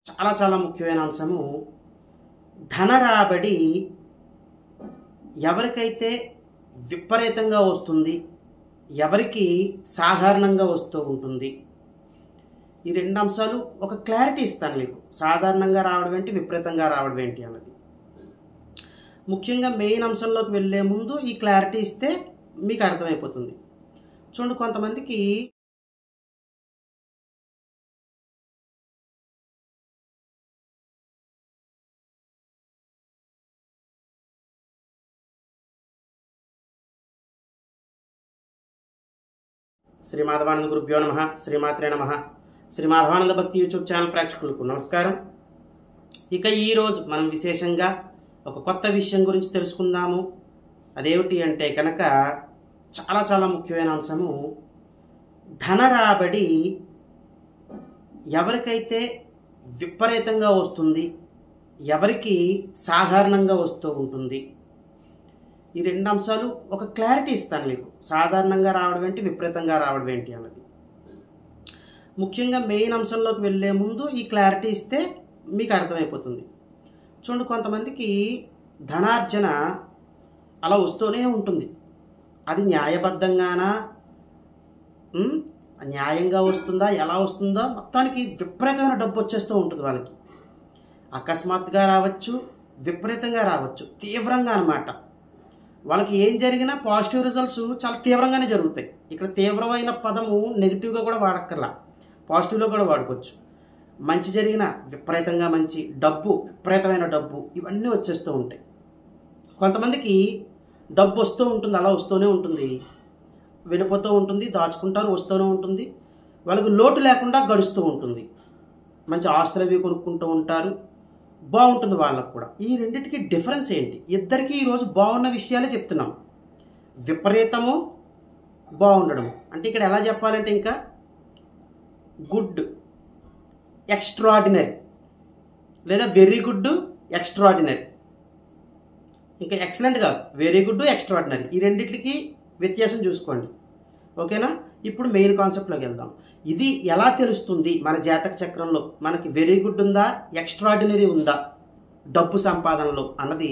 చాలా ముఖ్యమైన అంశము ధన రాబడి ఎవరికైతే విపరీతంగా వస్తుంది, ఎవరికి సాధారణంగా వస్తూ ఉంటుంది. ఈ రెండు అంశాలు ఒక క్లారిటీ ఇస్తాను మీకు. సాధారణంగా రావడం ఏంటి, విపరీతంగా రావడం ఏంటి అన్నది. ముఖ్యంగా మెయిన్ అంశంలోకి వెళ్ళే ముందు ఈ క్లారిటీ ఇస్తే మీకు అర్థమైపోతుంది. చూడండి, కొంతమందికి శ్రీ మాధవానంద గురుభ్యో నమః, శ్రీమాత్రే నమః. శ్రీ మాధవానంద భక్తి యూట్యూబ్ ఛానల్ ప్రేక్షకులకు నమస్కారం. ఇక ఈరోజు మనం విశేషంగా ఒక కొత్త విషయం గురించి తెలుసుకుందాము. అదేమిటి అంటే కనుక చాలా ముఖ్యమైన అంశము ధన రాబడి ఎవరికైతే విపరీతంగా వస్తుంది, ఎవరికి సాధారణంగా వస్తూ ఉంటుంది. ఈ రెండు అంశాలు ఒక క్లారిటీ ఇస్తాను మీకు. సాధారణంగా రావడం ఏంటి, విపరీతంగా రావడం ఏంటి అన్నది. ముఖ్యంగా మెయిన్ అంశంలోకి వెళ్ళే ముందు ఈ క్లారిటీ ఇస్తే మీకు అర్థమైపోతుంది. చూడండి, కొంతమందికి ధనార్జన అలా వస్తూనే ఉంటుంది. అది న్యాయబద్ధంగానా, న్యాయంగా వస్తుందా, ఎలా వస్తుందో మొత్తానికి విపరీతమైన డబ్బు వచ్చేస్తూ ఉంటుంది వాళ్ళకి. అకస్మాత్తుగా రావచ్చు, విపరీతంగా రావచ్చు, తీవ్రంగా అన్నమాట. వాళ్ళకి ఏం జరిగినా పాజిటివ్ రిజల్ట్స్ చాలా తీవ్రంగానే జరుగుతాయి. ఇక్కడ తీవ్రమైన పదము నెగిటివ్గా కూడా వాడక్కర్లా, పాజిటివ్లో కూడా వాడుకోవచ్చు. మంచి జరిగిన విపరీతంగా మంచి, డబ్బు విపరీతమైన డబ్బు, ఇవన్నీ వచ్చేస్తూ ఉంటాయి. కొంతమందికి డబ్బు వస్తూ ఉంటుంది, అలా వస్తూనే ఉంటుంది, వెళ్ళిపోతూ ఉంటుంది, దాచుకుంటారు, వస్తూనే ఉంటుంది, వాళ్ళకి లోటు లేకుండా గడుస్తూ ఉంటుంది. మంచి ఆస్తులు అవి కొనుక్కుంటూ ఉంటారు, బాగుంటుంది వాళ్ళకు కూడా. ఈ రెండింటికి డిఫరెన్స్ ఏంటి? ఇద్దరికీ ఈరోజు బాగున్న విషయాలే చెప్తున్నాం. విపరీతము, బాగుండడం అంటే ఇక్కడ ఎలా చెప్పాలంటే ఇంకా గుడ్, ఎక్స్ట్రాడినరీ, లేదా వెరీ గుడ్, ఎక్స్ట్రాడినరీ. ఇంకా ఎక్సలెంట్ కాదు, వెరీ గుడ్, ఎక్స్ట్రాడినరీ. ఈ రెండింటికి వ్యత్యాసం చూసుకోండి, ఓకేనా? ఇప్పుడు మెయిన్ కాన్సెప్ట్లోకి వెళ్దాం. ఇది ఎలా తెలుస్తుంది మన జాతక చక్రంలో మనకి వెరీ గుడ్ ఉందా, ఎక్స్ట్రాడినరీ ఉందా డబ్బు సంపాదనలో అన్నది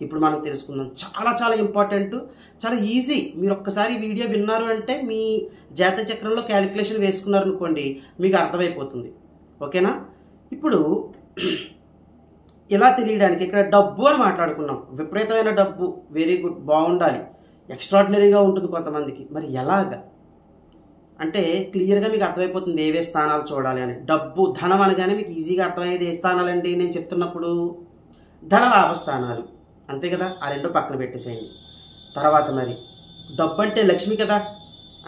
ఇప్పుడు మనం తెలుసుకుందాం. చాలా ఇంపార్టెంట్, చాలా ఈజీ. మీరు ఒక్కసారి వీడియో విన్నారు అంటే మీ జాతక చక్రంలో క్యాలిక్యులేషన్ వేసుకున్నారు అనుకోండి, మీకు అర్థమైపోతుంది, ఓకేనా? ఇప్పుడు ఇలా తెలియడానికి ఇక్కడ డబ్బు అని మాట్లాడుకున్నాం. విపరీతమైన డబ్బు, వెరీ గుడ్, బాగుండాలి, ఎక్స్ట్రాడినరీగా ఉంటుంది కొంతమందికి. మరి ఎలాగా అంటే క్లియర్గా మీకు అర్థమైపోతుంది ఏవే స్థానాలు చూడాలి అని. డబ్బు, ధనం అనగానే మీకు ఈజీగా అర్థమయ్యేది ఏ స్థానాలండి నేను చెప్తున్నప్పుడు? ధన లాభ స్థానాలు, అంతే కదా? ఆ రెండు పక్కన పెట్టేసేయండి. తర్వాత మరి డబ్బు అంటే లక్ష్మి కదా,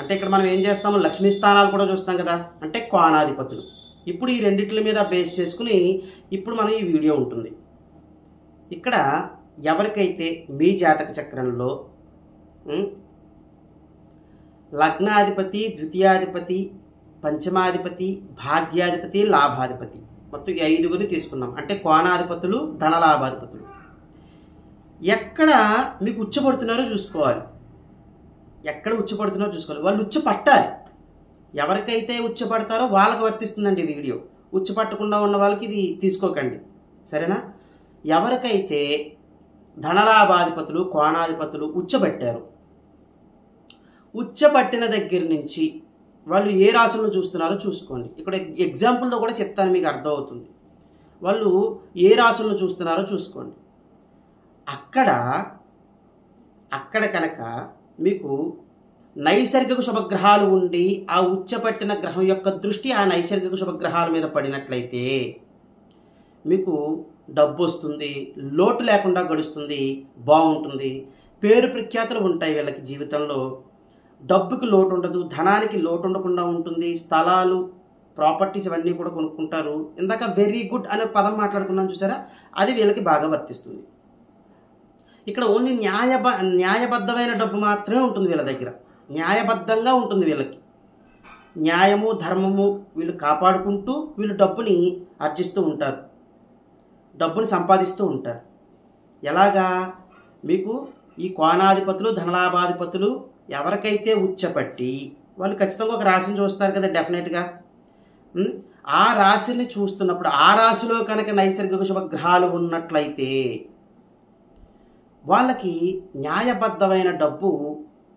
అంటే ఇక్కడ మనం ఏం చేస్తాము, లక్ష్మీ స్థానాలు కూడా చూస్తాం కదా, అంటే కోణాధిపతులు. ఇప్పుడు ఈ రెండిట్ల మీద బేస్ చేసుకుని ఇప్పుడు మనం ఈ వీడియో ఉంటుంది. ఇక్కడ ఎవరికైతే మీ జాతక చక్రంలో లగ్నాధిపతి, ద్వితీయాధిపతి, పంచమాధిపతి, భాగ్యాధిపతి, లాభాధిపతి, మొత్తం 5గురిని తీసుకున్నాం. అంటే కోణాధిపతులు, ధనలాభాధిపతులు. ఎక్కడ మీకు ఉచ్చపడుతున్నారో చూసుకోవాలి, ఎక్కడ ఉచ్చపడుతున్నారో చూసుకోవాలి. వాళ్ళు ఉచ్చపట్టాలి. ఎవరికైతే ఉచ్చపడతారో వాళ్ళకి వర్తిస్తుందండి వీడియో. ఉచ్చపట్టకుండా ఉన్న వాళ్ళకి ఇది తీసుకోకండి, సరేనా? ఎవరికైతే ధనలాభాధిపతులు, కోణాధిపతులు ఉచ్చబట్టారు, ఉచ్చపట్టిన దగ్గర నుంచి వాళ్ళు ఏ రాశులను చూస్తున్నారో చూసుకోండి. ఇక్కడ ఎగ్జాంపుల్తో కూడా చెప్తాను, మీకు అర్థమవుతుంది. వాళ్ళు ఏ రాశులను చూస్తున్నారో చూసుకోండి. అక్కడ కనుక మీకు నైసర్గిక శుభగ్రహాలు ఉండి ఆ ఉచ్చపట్టిన గ్రహం యొక్క దృష్టి ఆ నైసర్గిక శుభగ్రహాల మీద పడినట్లయితే మీకు డబ్బు వస్తుంది, లోటు లేకుండా గడుస్తుంది, బాగుంటుంది, పేరు ప్రఖ్యాతులు ఉంటాయి వీళ్ళకి జీవితంలో. డబ్బుకి లోటు ఉండదు, ధనానికి లోటు ఉండకుండా ఉంటుంది. స్థలాలు, ప్రాపర్టీస్ ఇవన్నీ కూడా కొనుక్కుంటారు. ఇందాక వెరీ గుడ్ అనే పదం మాట్లాడుకున్నాను చూసారా, అది వీళ్ళకి బాగా వర్తిస్తుంది. ఇక్కడ ఓన్లీ న్యాయబద్ధమైన డబ్బు మాత్రమే ఉంటుంది వీళ్ళ దగ్గర. న్యాయబద్ధంగా ఉంటుంది వీళ్ళకి. న్యాయము, ధర్మము వీళ్ళు కాపాడుకుంటూ వీళ్ళు డబ్బుని ఆర్జిస్తూ ఉంటారు, డబ్బుని సంపాదిస్తూ ఉంటారు. ఎలాగా? మీకు ఈ కోణాధిపతులు, ధనలాభాధిపతులు ఎవరికైతే ఉచ్చపట్టి వాళ్ళు ఖచ్చితంగా ఒక రాశిని చూస్తారు కదా, డెఫినెట్గా. ఆ రాశిని చూస్తున్నప్పుడు ఆ రాశిలో కనుక నైసర్గిక శుభగ్రహాలు ఉన్నట్లయితే వాళ్ళకి న్యాయబద్ధమైన డబ్బు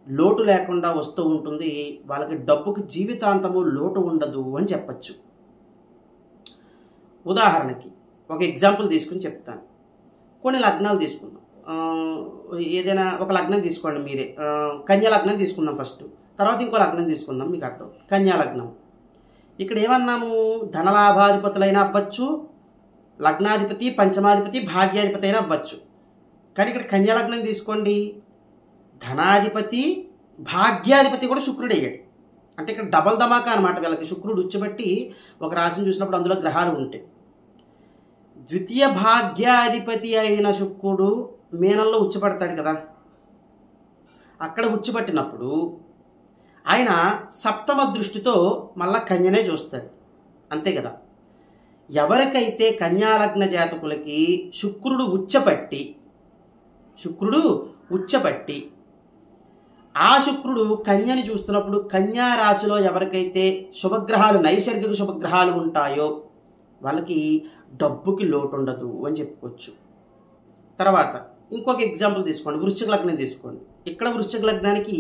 లోటు లేకుండా వస్తూ ఉంటుంది. వాళ్ళకి డబ్బుకి జీవితాంతము లోటు ఉండదు అని చెప్పచ్చు. ఉదాహరణకి ఒక ఎగ్జాంపుల్ తీసుకుని చెప్తాను. కొన్ని లగ్నాలు తీసుకుందాం. ఏదైనా ఒక లగ్నం తీసుకోండి మీరే. కన్యా లగ్నం తీసుకుందాం ఫస్ట్, తర్వాత ఇంకో లగ్నం తీసుకుందాం. మీకు అర్థం. కన్యా లగ్నం ఇక్కడ ఏమన్నాము, ధనలాభాధిపతులైనా అవ్వచ్చు, లగ్నాధిపతి పంచమాధిపతి భాగ్యాధిపతి అయినా అవ్వచ్చు. కానీ ఇక్కడ కన్యా లగ్నం తీసుకోండి, ధనాధిపతి భాగ్యాధిపతి కూడా శుక్రుడు అయ్యాడు. అంటే ఇక్కడ డబల్ ధమాకా అనమాట. వీళ్ళకి శుక్రుడు ఉచ్చబెట్టి ఒక రాశిని చూసినప్పుడు అందులో గ్రహాలు ఉంటాయి. ద్వితీయ భాగ్యాధిపతి అయిన శుక్రుడు మీనంలో ఉచ్చపడతాడు కదా. అక్కడ ఉచ్చబట్టినప్పుడు ఆయన సప్తమ దృష్టితో మళ్ళా కన్యనే చూస్తాడు. అంతే కదా. ఎవరికైతే కన్యాలగ్న జాతకులకి శుక్రుడు ఉచ్చపట్టి ఆ శుక్రుడు కన్యని చూస్తున్నప్పుడు కన్యా రాశిలో ఎవరికైతే శుభగ్రహాలు నైసర్గిక శుభగ్రహాలు ఉంటాయో వాళ్ళకి డబ్బుకి లోటు ఉండదు అని చెప్పుకోవచ్చు. తర్వాత ఇంకొక ఎగ్జాంపుల్ తీసుకోండి, వృశ్చిక లగ్నం తీసుకోండి. ఇక్కడ వృశ్చిక లగ్నానికి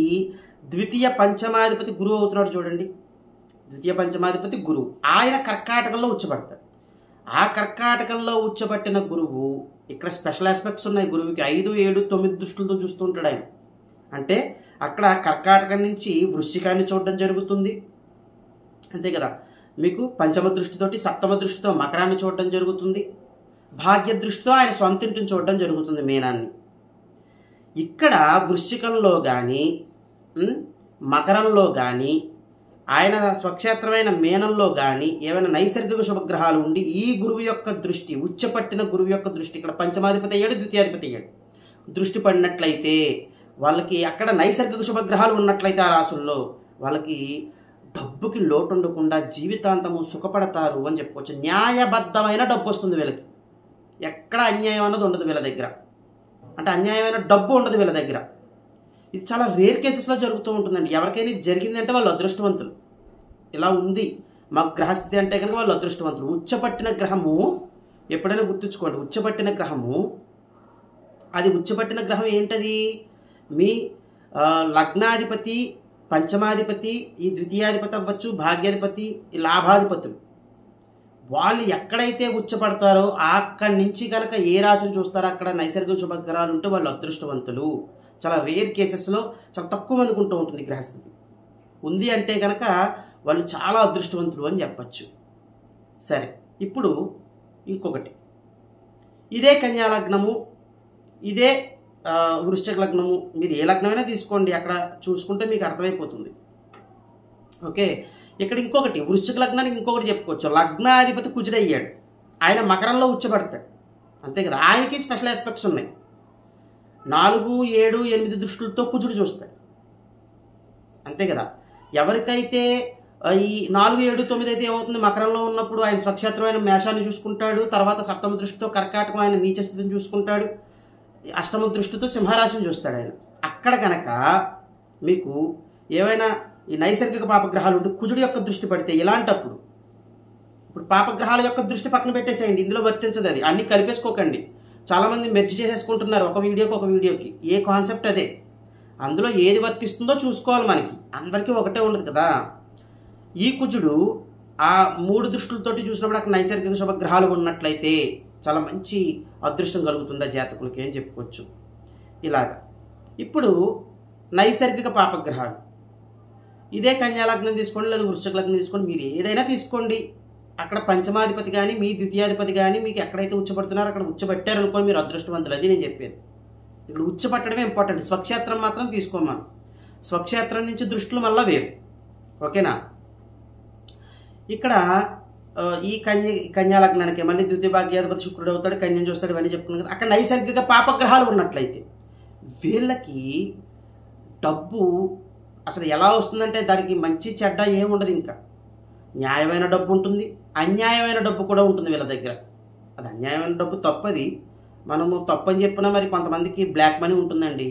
ద్వితీయ పంచమాధిపతి గురువు అవుతున్నాడు చూడండి. ద్వితీయ పంచమాధిపతి గురువు, ఆయన కర్కాటకంలో ఉచ్చబడతాడు. ఆ కర్కాటకంలో ఉచ్చబట్టిన గురువు, ఇక్కడ స్పెషల్ ఆస్పెక్ట్స్ ఉన్నాయి గురువుకి. 5, 7, 9 దృష్టిలతో చూస్తూ ఉంటాడు ఆయన. అంటే అక్కడ కర్కాటకం నుంచి వృశ్చికాన్ని చూడడం జరుగుతుంది. అంతే కదా. మీకు పంచమ దృష్టితోటి సప్తమ దృష్టితో మకరాన్ని చూడడం జరుగుతుంది. భాగ్య దృష్టితో ఆయన సొంత ఇంటిని చూడడం జరుగుతుంది, మీనాన్ని. ఇక్కడ వృశ్చికంలో కానీ మకరంలో కానీ ఆయన స్వక్షేత్రమైన మీనంలో కానీ ఏమైనా నైసర్గిక శుభగ్రహాలు ఉండి ఈ గురువు యొక్క దృష్టి, ఉచ్చపట్టిన గురువు యొక్క దృష్టి, ఇక్కడ పంచమాధిపతి అయ్యాడు, ద్వితీయాధిపతి అయ్యాడు, దృష్టి పడినట్లయితే వాళ్ళకి అక్కడ నైసర్గిక శుభగ్రహాలు ఉన్నట్లయితే ఆ రాసుల్లో వాళ్ళకి డబ్బుకి లోటు ఉండకుండా జీవితాంతము సుఖపడతారు అని చెప్పుకోవచ్చు. న్యాయబద్ధమైన డబ్బు వస్తుంది వీళ్ళకి. ఎక్కడ అన్యాయం అన్నది ఉండదు వీళ్ళ దగ్గర. అంటే అన్యాయమైన డబ్బు ఉండదు వీళ్ళ దగ్గర. ఇది చాలా రేర్ కేసెస్లో జరుగుతూ ఉంటుందండి. ఎవరికైనా ఇది జరిగిందంటే వాళ్ళు అదృష్టవంతులు. ఇలా ఉంది మా గ్రహస్థితి అంటే కనుక వాళ్ళు అదృష్టవంతులు. ఉచ్చపట్టిన గ్రహము ఎప్పుడైనా గుర్తుంచుకోండి, ఉచ్చపట్టిన గ్రహము, అది ఉచ్చపట్టిన గ్రహం ఏంటది, మీ లగ్నాధిపతి పంచమాధిపతి, ఈ ద్వితీయాధిపతి అవ్వచ్చు, భాగ్యాధిపతి, ఈ లాభాధిపతులు, వాళ్ళు ఎక్కడైతే ఉచ్చపడతారో అక్కడి నుంచి కనుక ఏ రాశిని చూస్తారో అక్కడ నైసర్గిక శుభగ్రహాలు ఉంటే వాళ్ళు అదృష్టవంతులు. చాలా రేర్ కేసెస్లో చాలా తక్కువ మందికి ఉంటూ ఉంటుంది గ్రహస్థితి. ఉంది అంటే కనుక వాళ్ళు చాలా అదృష్టవంతులు అని చెప్పచ్చు. సరే, ఇప్పుడు ఇంకొకటి, ఇదే కన్యా లగ్నము, ఇదే వృశ్చిక లగ్నము, మీరు ఏ లగ్నమైనా తీసుకోండి, అక్కడ చూసుకుంటే మీకు అర్థమైపోతుంది. ఓకే, ఇక్కడ ఇంకొకటి వృశ్చిక లగ్నానికి ఇంకొకటి చెప్పుకోవచ్చు. లగ్నాధిపతి కుజుడయ్యాడు, ఆయన మకరంలో ఉచ్చబడతాడు. అంతే కదా. ఆయనకి స్పెషల్ ఆస్పెక్ట్స్ ఉన్నాయి. 4, 7, 8 దృష్టిలతో కుజుడు చూస్తాడు. అంతే కదా. ఎవరికైతే ఈ 4, 7, 9 అయితే ఏమవుతుంది, మకరంలో ఉన్నప్పుడు ఆయన స్వక్షేత్రమైన మేషాన్ని చూసుకుంటాడు. తర్వాత సప్తమ దృష్టితో కర్కాటకం ఆయన నీచ స్థితిని చూసుకుంటాడు. అష్టమ దృష్టితో సింహరాశిని చూస్తాడు ఆయన. అక్కడ కనుక మీకు ఏవైనా ఈ నైసర్గిక పాపగ్రహాలు ఉంటే కుజుడు యొక్క దృష్టి పడితే ఇలాంటప్పుడు, ఇప్పుడు పాపగ్రహాల యొక్క దృష్టి పక్కన పెట్టేసేయండి, ఇందులో వర్తించదు అది. అన్ని కలిపేసుకోకండి. చాలామంది మెర్జ్ చేసేసుకుంటున్నారు ఒక వీడియోకి. ఏ కాన్సెప్ట్ అదే. అందులో ఏది వర్తిస్తుందో చూసుకోవాలి. మనకి అందరికీ ఒకటే ఉండదు కదా. ఈ కుజుడు ఆ 3 దృష్టిలతోటి చూసినప్పుడు అక్కడ నైసర్గిక శుభగ్రహాలు ఉన్నట్లయితే చాలా మంచి అదృష్టం కలుగుతుంది ఆ జాతకులకి అని చెప్పుకోవచ్చు. ఇలాగా ఇప్పుడు నైసర్గిక పాపగ్రహాలు, ఇదే కన్యా లగ్నం తీసుకోండి లేదా వృశ్చిక లగ్నం తీసుకోండి, మీరు ఏదైనా తీసుకోండి, అక్కడ పంచమాధిపతి కానీ మీ ద్వితీయాధిపతి కానీ మీకు ఎక్కడైతే ఉచ్చపడుతున్నారో అక్కడ ఉచ్చబట్టారు అనుకోండి, మీరు అదృష్టవంతులు. అది నేను చెప్పేది. ఇక్కడ ఉచ్చపట్టడమే ఇంపార్టెంట్. స్వక్షేత్రం మాత్రం తీసుకోమను. స్వక్షేత్రం నుంచి దృష్టిలు మళ్ళీ వేరు. ఓకేనా. ఇక్కడ ఈ కన్యా లగ్నానికి మళ్ళీ ద్వితీయ భాగ్యాధిపతి శుక్రుడు అవుతాడు, కన్యను చూస్తాడు, ఇవన్నీ చెప్పుకున్నాం కదా. అక్కడ నైసర్గిక పాపగ్రహాలు ఉన్నట్లయితే వీళ్ళకి డబ్బు అసలు ఎలా వస్తుందంటే దానికి మంచి చెడ్డ ఏముండదు. ఇంకా న్యాయమైన డబ్బు ఉంటుంది, అన్యాయమైన డబ్బు కూడా ఉంటుంది వీళ్ళ దగ్గర. అది అన్యాయమైన డబ్బు తప్పది, మనము తప్పు అని చెప్పినా మరి కొంతమందికి బ్లాక్ మనీ ఉంటుందండి.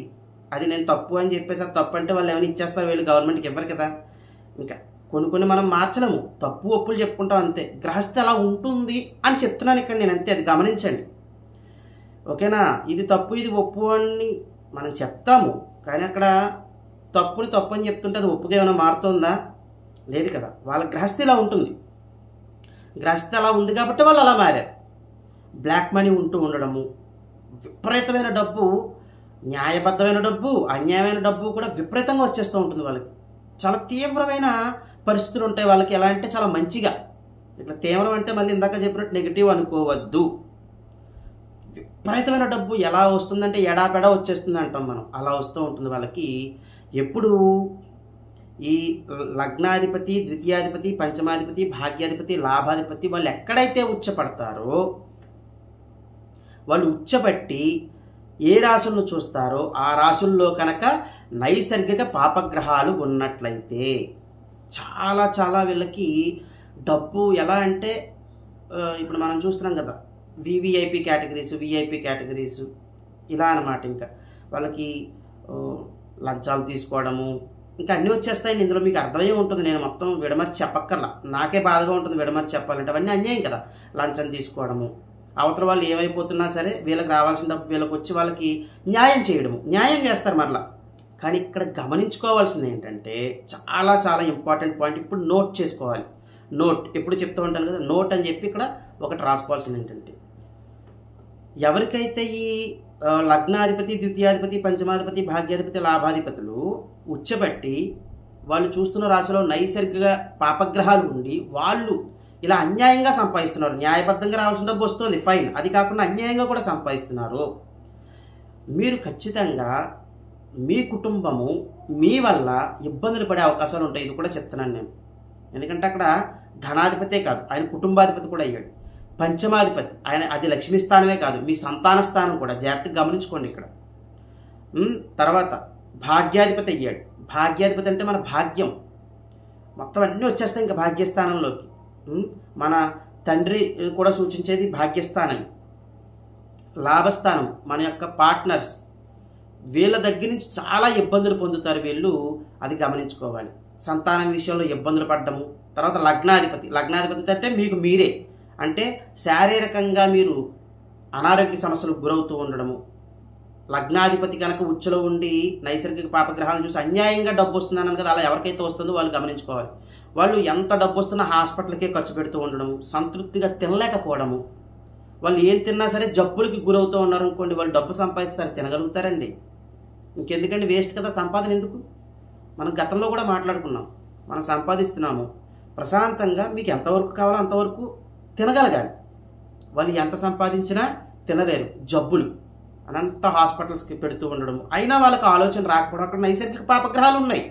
అది నేను తప్పు అని చెప్పేసి అది తప్పు అంటే వాళ్ళు ఏమైనా ఇచ్చేస్తారు, వీళ్ళు గవర్నమెంట్కి ఇవ్వరు కదా. ఇంకా కొన్ని మనం మార్చలేము, తప్పు ఒప్పులు చెప్పుకుంటాం అంతే. గ్రహస్థితి అలా ఉంటుంది అని చెప్తున్నాను ఇక్కడ నేను, అంతే. అది గమనించండి, ఓకేనా? ఇది తప్పు ఇది ఒప్పు అని మనం చెప్తాము, కానీ అక్కడ తప్పుని తప్పు అని చెప్తుంటే అది ఒప్పుగా ఏమైనా మారుతుందా? లేదు కదా. వాళ్ళ గ్రహస్థితి ఇలా ఉంటుంది, గ్రహస్థితి అలా ఉంది కాబట్టి వాళ్ళు అలా మారారు. బ్లాక్ మనీ ఉంటూ ఉండడము, విపరీతమైన డబ్బు, న్యాయబద్ధమైన డబ్బు, అన్యాయమైన డబ్బు కూడా విపరీతంగా వచ్చేస్తూ ఉంటుంది వాళ్ళకి. చాలా తీవ్రమైన పరిస్థితులు ఉంటాయి వాళ్ళకి. ఎలా అంటే చాలా మంచిగా, ఇట్లా తీవ్రం అంటే మళ్ళీ ఇందాక చెప్పినట్టు నెగిటివ్ అనుకోవద్దు. విపరీతమైన డబ్బు ఎలా వస్తుందంటే ఎడాపెడా వచ్చేస్తుంది అంటాం మనం, అలా వస్తూ ఉంటుంది వాళ్ళకి. ఎప్పుడు ఈ లగ్నాధిపతి, ద్వితీయాధిపతి, పంచమాధిపతి, భాగ్యాధిపతి, లాభాధిపతి వాళ్ళు ఎక్కడైతే ఉచ్చపడతారో, వాళ్ళు ఉచ్చబట్టి ఏ రాశులను చూస్తారో ఆ రాశుల్లో కనుక నైసర్గిక పాపగ్రహాలు ఉన్నట్లయితే చాలా చాలా వీళ్ళకి డబ్బు ఎలా అంటే ఇప్పుడు మనం చూస్తున్నాం కదా, వివిఐపి కేటగిరీస్ ఇలా అన్నమాట. ఇంకా వాళ్ళకి లంచాలు తీసుకోవడము ఇంకా అన్నీ వచ్చేస్తాయండి ఇందులో. మీకు అర్థమయ్యే ఉంటుంది, నేను మొత్తం విడమర్చి చెప్పక్కర్లా, నాకే బాధగా ఉంటుంది విడమర్చి చెప్పాలంటే. అవన్నీ అన్యాయం కదా. లంచం తీసుకోవడము, అవతల వాళ్ళు ఏమైపోతున్నా సరే వీళ్ళకి రావాల్సిన డబ్బు వీళ్ళకి వచ్చి వాళ్ళకి న్యాయం చేయడము, న్యాయం చేస్తారు మరలా. కానీ ఇక్కడ గమనించుకోవాల్సింది ఏంటంటే చాలా చాలా ఇంపార్టెంట్ పాయింట్, ఇప్పుడు నోట్ చేసుకోవాలి. నోట్ ఎప్పుడు చెప్తూ ఉంటాను కదా, నోట్ అని చెప్పి ఇక్కడ ఒకటి రాసుకోవాల్సింది ఏంటంటే, ఎవరికైతే ఈ లగ్నాధిపతి, ద్వితీయాధిపతి, పంచమాధిపతి, భాగ్యాధిపతి, లాభాధిపతులు ఉచ్చబట్టి వాళ్ళు చూస్తున్న రాశిలో నైసర్గిక పాపగ్రహాలు ఉండి వాళ్ళు ఇలా అన్యాయంగా సంపాదిస్తున్నారు, న్యాయబద్ధంగా రావాల్సిన డబ్బు వస్తుంది ఫైన్, అది కాకుండా అన్యాయంగా కూడా సంపాదిస్తున్నారు, మీరు ఖచ్చితంగా మీ కుటుంబము మీ వల్ల ఇబ్బందులు పడే అవకాశాలు ఉంటాయి. ఇది కూడా చెప్తున్నాను నేను, ఎందుకంటే అక్కడ ధనాధిపతే కాదు ఆయన కుటుంబాధిపతి కూడా అయ్యాడు. పంచమాధిపతి ఆయన, అది లక్ష్మీ స్థానమే కాదు మీ సంతాన స్థానం కూడా, జాగ్రత్తగా గమనించుకోండి ఇక్కడ. తర్వాత భాగ్యాధిపతి అయ్యాడు. భాగ్యాధిపతి అంటే మన భాగ్యం మొత్తం అన్నీ వచ్చేస్తాయి ఇంకా భాగ్యస్థానంలోకి. మన తండ్రి కూడా సూచించేది భాగ్యస్థానం. లాభస్థానం మన యొక్క పార్ట్నర్స్, వీళ్ళ దగ్గర నుంచి చాలా ఇబ్బందులు పొందుతారు వీళ్ళు, అది గమనించుకోవాలి. సంతానం విషయంలో ఇబ్బందులు పడ్డము. తర్వాత లగ్నాధిపతి అంటే మీకు మీరే, అంటే శారీరకంగా మీరు అనారోగ్య సమస్యలకు గురవుతూ ఉండడము. లగ్నాధిపతి కనుక ఉచ్చలో ఉండి నైసర్గిక పాపగ్రహాలను చూసి అన్యాయంగా డబ్బు వస్తుందన్నాను కదా, అలా ఎవరికైతే వస్తుందో వాళ్ళు గమనించుకోవాలి. వాళ్ళు ఎంత డబ్బు వస్తున్నా హాస్పిటల్కే ఖర్చు పెడుతూ ఉండడము, సంతృప్తిగా తినలేకపోవడము. వాళ్ళు ఏం తిన్నా సరే జబ్బులకి గురవుతూ ఉన్నారు అనుకోండి, వాళ్ళు డబ్బు సంపాదిస్తారు, తినగలుగుతారండి? ఇంకెందుకండి, వేస్ట్ కదా సంపాదన ఎందుకు? మనం గతంలో కూడా మాట్లాడుకున్నాం, మనం సంపాదిస్తున్నాము ప్రశాంతంగా, మీకు ఎంతవరకు కావాలో అంతవరకు తినగలగాలి. వాళ్ళు ఎంత సంపాదించినా తినలేరు, జబ్బులు అనంత హాస్పిటల్స్కి పెడుతూ ఉండడం. అయినా వాళ్ళకి ఆలోచన రాకపోవడం, అక్కడ నైసర్గిక పాపగ్రహాలు ఉన్నాయి,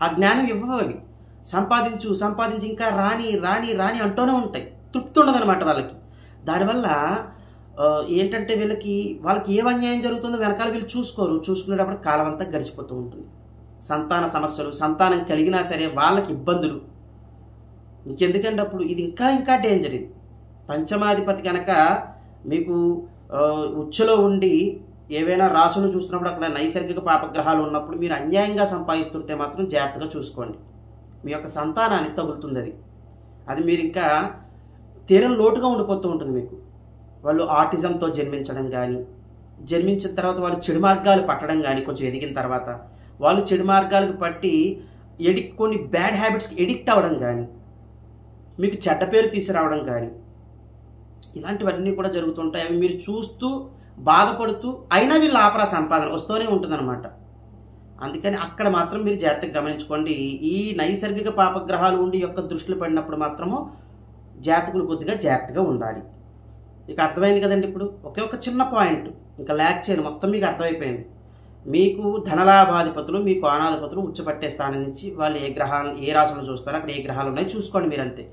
ఆ జ్ఞానం ఇవ్వవు. అవి సంపాదించి ఇంకా రాని అంటూనే ఉంటాయి, తృప్తి ఉండదన్నమాట వాళ్ళకి. దానివల్ల ఏంటంటే వాళ్ళకి ఏం అన్యాయం జరుగుతుందో వెనకాల వీళ్ళు చూసుకునేటప్పుడు కాలం అంతా గడిచిపోతూ ఉంటుంది. సంతాన సమస్యలు, సంతానం కలిగినా సరే వాళ్ళకి ఇబ్బందులు, ఇంకెందుకంటే అప్పుడు ఇది ఇంకా డేంజర్. ఇది పంచమాధిపతి కనుక మీకు ఉచ్చలో ఉండి ఏవైనా రాసులు చూస్తున్నప్పుడు అక్కడ నైసర్గిక పాపగ్రహాలు ఉన్నప్పుడు మీరు అన్యాయంగా సంపాదిస్తుంటే మాత్రం జాగ్రత్తగా చూసుకోండి, మీ యొక్క సంతానానికి తగులుతుంది. అది మీరు ఇంకా తీరని లోటుగా ఉండిపోతూ ఉంటుంది మీకు. వాళ్ళు ఆటిజంతో జన్మించడం కానీ, జన్మించిన తర్వాత వాళ్ళు చెడు మార్గాలు పట్టడం కానీ, కొంచెం ఎదిగిన తర్వాత వాళ్ళు చెడు మార్గాలకు పట్టి కొన్ని బ్యాడ్ హ్యాబిట్స్కి ఎడిక్ట్ అవ్వడం కానీ, మీకు చెడ్డ పేరు తీసుకురావడం కానీ, ఇలాంటివన్నీ కూడా జరుగుతుంటాయి. అవి మీరు చూస్తూ బాధపడుతూ అయినా వీళ్ళు ఆపరా సంపాదన వస్తూనే ఉంటుందన్నమాట. అందుకని అక్కడ మాత్రం మీరు జాగ్రత్తగా గమనించుకోండి. ఈ నైసర్గిక పాపగ్రహాలు ఉండి యొక్క దృష్టిలో పడినప్పుడు మాత్రము జాతకులు కొద్దిగా జాగ్రత్తగా ఉండాలి. ఇక అర్థమైంది కదండి. ఇప్పుడు ఒకే ఒక చిన్న పాయింట్, ఇంకా ల్యాక్ చేయను, మొత్తం మీకు అర్థమైపోయింది. మీకు ధనలాభాధిపతులు, మీ కోణాధిపతులు ఉచ్చపట్టే స్థానం నుంచి వాళ్ళు ఏ రాశులు చూస్తారో అక్కడ ఏ గ్రహాలు ఉన్నాయి చూసుకోండి మీరు, అంతే.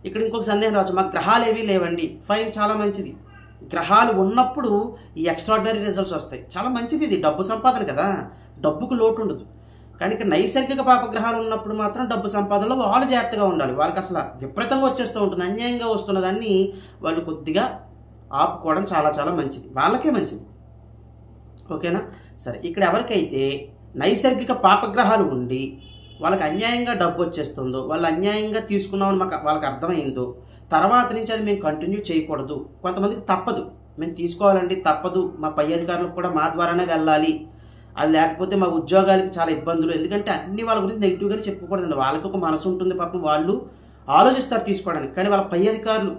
ఇక్కడ ఇంకొక సందేహం రావచ్చు, మాకు గ్రహాలు ఏవీ లేవండి. ఫైన్, చాలా మంచిది. గ్రహాలు ఉన్నప్పుడు ఈ ఎక్స్ట్రాడినరీ రిజల్ట్స్ వస్తాయి, చాలా మంచిది. ఇది డబ్బు సంపాదన కదా, డబ్బుకు లోటు ఉండదు. కానీ ఇక్కడ నైసర్గిక పాపగ్రహాలు ఉన్నప్పుడు మాత్రం డబ్బు సంపాదనలో వాళ్ళు జాగ్రత్తగా ఉండాలి. వాళ్ళకి అసలు విపరీతంగా వచ్చేస్తూ ఉంటుంది, అన్యాయంగా వస్తున్నదాన్ని వాళ్ళు కొద్దిగా ఆపుకోవడం చాలా చాలా మంచిది, వాళ్ళకే మంచిది. ఓకేనా? సరే, ఇక్కడ ఎవరికైతే నైసర్గిక పాపగ్రహాలు ఉండి వాళ్ళకి అన్యాయంగా డబ్బు వచ్చేస్తుందో, వాళ్ళు అన్యాయంగా తీసుకున్నామని వాళ్ళకి అర్థమైందో, తర్వాత నుంచి అది మేము కంటిన్యూ చేయకూడదు. కొంతమందికి తప్పదు, మేము తీసుకోవాలండి తప్పదు, మా పై అధికారులకు కూడా మా ద్వారానే వెళ్ళాలి, అది లేకపోతే మా ఉద్యోగాలకి చాలా ఇబ్బందులు. ఎందుకంటే అన్ని వాళ్ళ గురించి నెగిటివ్గానే చెప్పుకోకూడదండి. వాళ్ళకి ఒక మనసు ఉంటుంది పాపం, వాళ్ళు ఆలోచిస్తారు తీసుకోవడానికి. కానీ వాళ్ళ పై అధికారులు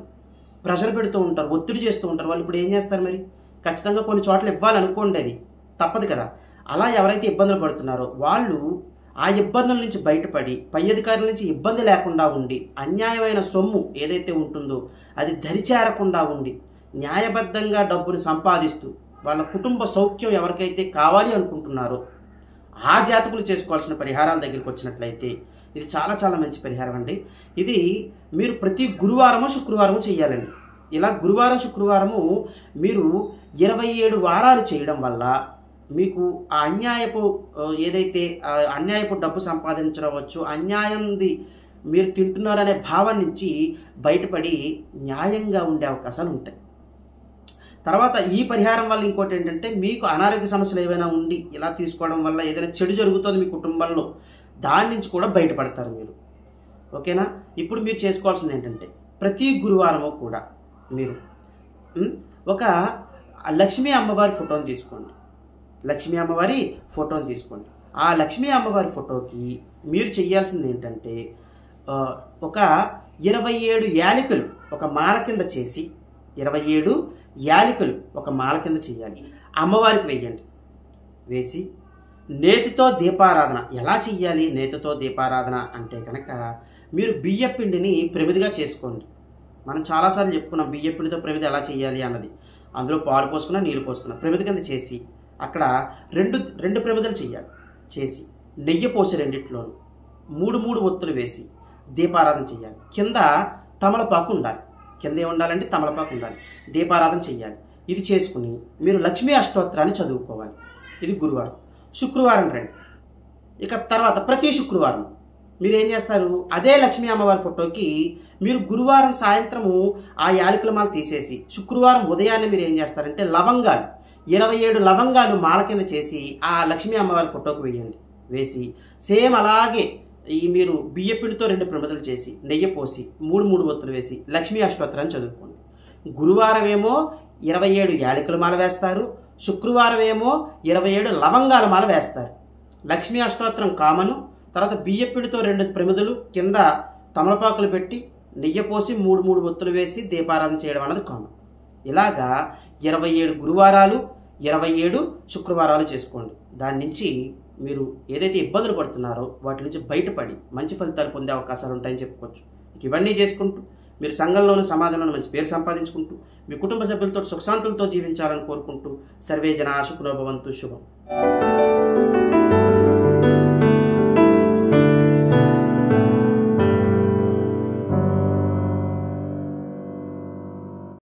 ప్రెషర్ పెడుతూ ఉంటారు, ఒత్తిడి చేస్తూ ఉంటారు. వాళ్ళు ఇప్పుడు ఏం చేస్తారు మరి? ఖచ్చితంగా కొన్ని చోట్ల ఇవ్వాలనుకోండి, అది తప్పదు కదా. అలా ఎవరైతే ఇబ్బందులు పడుతున్నారో వాళ్ళు ఆ ఇబ్బందుల నుంచి బయటపడి పై అధికారుల నుంచి ఇబ్బంది లేకుండా ఉండి, అన్యాయమైన సొమ్ము ఏదైతే ఉంటుందో అది దరిచేరకుండా ఉండి, న్యాయబద్ధంగా డబ్బును సంపాదిస్తూ వాళ్ళ కుటుంబ సౌఖ్యం ఎవరికైతే కావాలి అనుకుంటున్నారో ఆ జాతకులు చేసుకోవాల్సిన పరిహారాల దగ్గరికి వచ్చినట్లయితే ఇది చాలా చాలా మంచి పరిహారం అండి. ఇది మీరు ప్రతి గురువారము శుక్రవారము చేయాలండి. ఇలా గురువారం శుక్రవారము మీరు 27 వారాలు చేయడం వల్ల మీకు ఆ అన్యాయపు ఏదైతే అన్యాయపు డబ్బు సంపాదించవచ్చు, అన్యాయంది మీరు తింటున్నారనే భావం నుంచి బయటపడి న్యాయంగా ఉండే అవకాశాలు ఉంటాయి. తర్వాత ఈ పరిహారం వల్ల ఇంకోటి ఏంటంటే, మీకు అనారోగ్య సమస్యలు ఏవైనా ఉండి ఇలా తీసుకోవడం వల్ల ఏదైనా చెడు జరుగుతుంది మీ కుటుంబంలో, దాని నుంచి కూడా బయటపడతారు మీరు. ఓకేనా? ఇప్పుడు మీరు చేసుకోవాల్సింది ఏంటంటే, ప్రతి గురువారము కూడా మీరు ఒక లక్ష్మీ అమ్మవారి ఫోటోని తీసుకోండి. లక్ష్మీ అమ్మవారి ఫోటోని తీసుకోండి. ఆ లక్ష్మీ అమ్మవారి ఫోటోకి మీరు చేయాల్సింది ఏంటంటే, ఒక 27 యాలకులు ఒక మాల కింద చేసి, 27 యాలకులు ఒక మాల కింద చేయాలి. అమ్మవారికి వేయండి. వేసి నేతితో దీపారాధన ఎలా చెయ్యాలి? నేతితో దీపారాధన అంటే కనుక మీరు బియ్యపిండిని ప్రమిదిగా చేసుకోండి. మనం చాలాసార్లు చెప్పుకున్నాం బియ్యపిండితో ప్రమిది ఎలా చేయాలి అన్నది. అందులో పాలు పోసుకున్నా నీళ్ళు పోసుకున్నా ప్రమిది కింద చేసి అక్కడ రెండు ప్రమిదలు చేయాలి. చేసి నెయ్యి పోసి రెండిట్లోనూ 3 ఒత్తులు వేసి దీపారాధన చేయాలి. కింద తమలపాకు ఉండాలి. కింద ఏముండాలంటే తమలపాకు ఉండాలి. దీపారాధన చేయాలి. ఇది చేసుకుని మీరు లక్ష్మీ అష్టోత్తరాన్ని చదువుకోవాలి. ఇది గురువారం. శుక్రవారం రండి. ఇక తర్వాత ప్రతి శుక్రవారం మీరు ఏం చేస్తారు, అదే లక్ష్మీ అమ్మవారి ఫోటోకి మీరు గురువారం సాయంత్రము ఆ యాలకుల మాల తీసేసి శుక్రవారం ఉదయాన్నే మీరు ఏం చేస్తారంటే లవంగాలు 27 లవంగాలు మాల కింద చేసి ఆ లక్ష్మీ అమ్మవారి ఫోటోకి వేయండి. వేసి సేమ్ అలాగే ఈ మీరు బియ్యపిండితో 2 ప్రమిదలు చేసి నెయ్యి పోసి 3 ఒత్తులు వేసి లక్ష్మీ అష్టోత్తరాన్ని చదువుకోండి. గురువారం ఏమో 27 యాలకుల మాల వేస్తారు, శుక్రవారం ఏమో 27 లవంగాల మాల వేస్తారు. లక్ష్మీ అష్టోత్తరం కామను. తర్వాత బియ్యపిండితో 2 ప్రమిదలు కింద తమలపాకులు పెట్టి నెయ్యి పోసి 3 ఒత్తులు వేసి దీపారాధన చేయడం అన్నది కామన్. ఇలాగా 27 గురువారాలు 27 శుక్రవారాలు చేసుకోండి. దాని నుంచి మీరు ఏదైతే ఇబ్బందులు పడుతున్నారో వాటి నుంచి బయటపడి మంచి ఫలితాలు పొందే అవకాశాలు ఉంటాయని చెప్పుకోవచ్చు. ఇవన్నీ చేసుకుంటూ మీరు సంఘంలోనూ సమాజంలోనూ మంచి పేరు సంపాదించుకుంటూ మీ కుటుంబ సభ్యులతో సుఖశాంతులతో జీవించాలని కోరుకుంటూ సర్వే జనా సుఖినో భవంతు. శుభం.